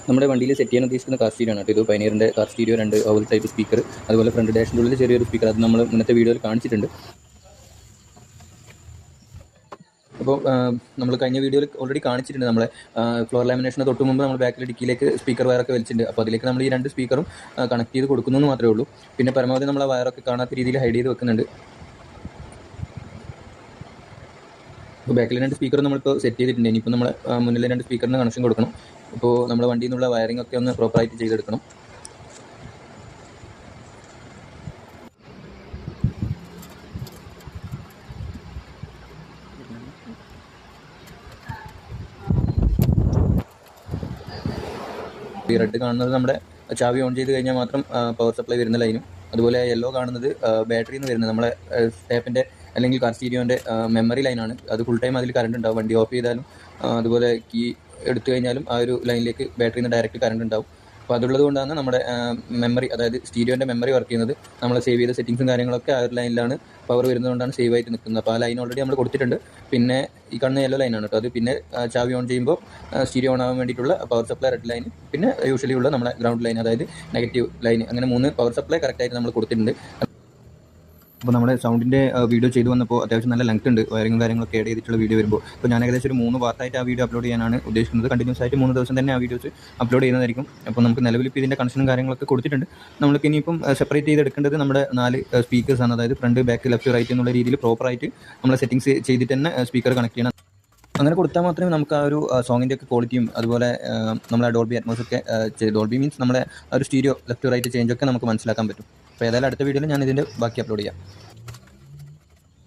നമ്മുടെ വണ്ടിയിൽ സെറ്റ് ചെയ്യാൻ ഉദ്ദേശിക്കുന്ന കാർ സ്റ്റീരിയോ ആണ്. ഇത് പയനീറിൻ്റെ car stereo, 2 oval type speaker, അതുപോലെ ഫ്രണ്ട് ഡാഷിൻ്റെ ഉള്ളിൽ ചെറിയൊരു സ്പീക്കർ. അത് നമ്മൾ മുന്നത്തെ വീഡിയോയിൽ കാണിച്ചിട്ടുണ്ട്. അപ്പോൾ നമ്മൾ കഴിഞ്ഞ വീഡിയോയിൽ ഓൾറെഡി കാണിച്ചിട്ടുണ്ട്. നമ്മളെ ഫ്ലോർ ലാമിനേഷന് തൊട്ട് മുമ്പ് നമ്മൾ ബാക്കിൽ ഡിക്കിയിലേക്ക് സ്പീക്കർ വയറൊക്കെ വലിച്ചിട്ടുണ്ട്. അപ്പോൾ അതിലേക്ക് നമ്മൾ ഈ 2 സ്പീക്കറും കണക്ട് ചെയ്ത് കൊടുക്കുന്നു എന്ന് മാത്രമേ ഉള്ളൂ. പിന്നെ പരമാവധി നമ്മൾ ആ വയറൊക്കെ കാണാത്ത രീതിയിൽ ഹൈഡ് ചെയ്ത് വെക്കുന്നുണ്ട്. അപ്പോൾ ബാക്കിൽ 2 സ്പീക്കർ നമ്മളിപ്പോൾ സെറ്റ് ചെയ്തിട്ടുണ്ട്. ഇനിയിപ്പോൾ നമ്മൾ മുന്നിലെ 2 സ്പീക്കറിന് കണക്ഷൻ കൊടുക്കണം. ഇപ്പോൾ നമ്മുടെ വണ്ടിയിൽ നിന്നുള്ള വയറിംഗ് ഒക്കെ ഒന്ന് പ്രോപ്പറായിട്ട് ചെയ്തെടുക്കണം. ഈ റെഡ് കാണുന്നത് നമ്മുടെ ചാവി ഓൺ ചെയ്ത് കഴിഞ്ഞാൽ മാത്രം പവർ സപ്ലൈ വരുന്ന ലൈനും, അതുപോലെ യെല്ലോ കാണുന്നത് ബാറ്ററിയിൽ നിന്ന് വരുന്നത് നമ്മളെ ടാപ്പിൻ്റെ അല്ലെങ്കിൽ കാർ സ്റ്റീരിയോൻ്റെ മെമ്മറി ലൈനാണ്. അത് ഫുൾ ടൈം അതിൽ കറണ്ട് ഉണ്ടാവും. വണ്ടി ഓഫ് ചെയ്താലും അതുപോലെ കീ എടുത്തു കഴിഞ്ഞാലും ആ ഒരു ലൈനിലേക്ക് ബാറ്ററിയിൽ നിന്ന് ഡയറക്റ്റ് കറണ്ട് ഉണ്ടാവും. അപ്പോൾ അതുള്ളത് കൊണ്ടാണ് നമ്മുടെ മെമ്മറി, അതായത് സ്റ്റീരിയോൻ്റെ മെമ്മറി വർക്ക് ചെയ്യുന്നത്. നമ്മൾ സേവ് ചെയ്ത സെറ്റിങ്സും കാര്യങ്ങളൊക്കെ ആ ഒരു ലൈനിലാണ് പവർ വരുന്നതുകൊണ്ടാണ് സേവ് ആയിട്ട് നിൽക്കുന്നത്. അപ്പോൾ ആ ലൈൻ ഓൾറെഡി നമ്മൾ കൊടുത്തിട്ടുണ്ട്. പിന്നെ ഈ കാണുന്ന യെല്ലോ ലൈനാണ് കേട്ടോ. അത് പിന്നെ ചാവി ഓൺ ചെയ്യുമ്പോൾ സ്റ്റീരിയോ ഓൺ ആവാൻ വേണ്ടിയിട്ടുള്ള പവർ സപ്ലൈ റെഡ് ലൈൻ, പിന്നെ യൂഷ്വലി ഉള്ള നമ്മുടെ ഗ്രൗണ്ട് ലൈൻ, അതായത് നെഗറ്റീവ് ലൈൻ, അങ്ങനെ 3 പവർ സപ്ലൈ കറക്റ്റായിട്ട് നമ്മൾ കൊടുത്തിട്ടുണ്ട്. അപ്പോൾ നമ്മുടെ സൗണ്ടിൻ്റെ വീഡിയോ ചെയ്തു വന്നപ്പോൾ അത്യാവശ്യം നല്ല ലെങ്ത് ഉണ്ട്. വയറിങ്ങും കാര്യങ്ങളൊക്കെ ആഡ് ചെയ്തിട്ടുള്ള വീഡിയോ വരുമ്പോൾ അപ്പോൾ ഞാൻ ഏകദേശം ഒരു 3 പാർട്ടായിട്ട് ആ വീഡിയോ അപ്ലോഡ് ചെയ്യാനാണ് ഉദ്ദേശിക്കുന്നത്. കണ്ടിന്യൂസ് ആയിട്ട് 3 ദിവസം തന്നെ ആ വീഡിയോസ് അപ്ലോഡ് ചെയ്യുന്നതായിരിക്കും. അപ്പോൾ നമുക്ക് നിലവിൽ ഇപ്പോൾ ഇതിൻ്റെ കണക്ഷനും കാര്യങ്ങളൊക്കെ കൊടുത്തിട്ടുണ്ട്. നമ്മൾക്ക് ഇനിയിപ്പം സെപ്പറേറ്റ് ചെയ്തെടുക്കേണ്ടത് നമ്മുടെ 4 സ്പീക്കേഴ്സാണ്. അതായത് ഫ്രണ്ട്, ബാക്ക്, ലെഫ്റ്റ്, റൈറ്റ് എന്നുള്ള രീതിയിൽ പ്രോപ്പറായിട്ട് നമ്മൾ സെറ്റിങ്സ് ചെയ്തിട്ട് തന്നെ സ്പീക്കർ കണക്ട് ചെയ്യണം. അങ്ങനെ കൊടുത്താൽ മാത്രമേ നമുക്ക് ആ ഒരു സോങ്ങിൻ്റെ ഒക്കെ ക്വാളിറ്റിയും, അതുപോലെ നമ്മളെ ഡോൾബി അറ്റ്മോസ് ഒക്കെ, ഡോൾബി മീൻസ് നമ്മുടെ ആ ഒരു സ്റ്റീരിയോ ലെഫ്റ്റ് റൈറ്റ് ചേഞ്ച് ഒക്കെ നമുക്ക് മനസ്സിലാക്കാൻ പറ്റും. അപ്പോൾ ഏതായാലും അടുത്ത വീഡിയോയിൽ ഞാൻ ഇതിൻ്റെ ബാക്കി അപ്ലോഡ് ചെയ്യാം.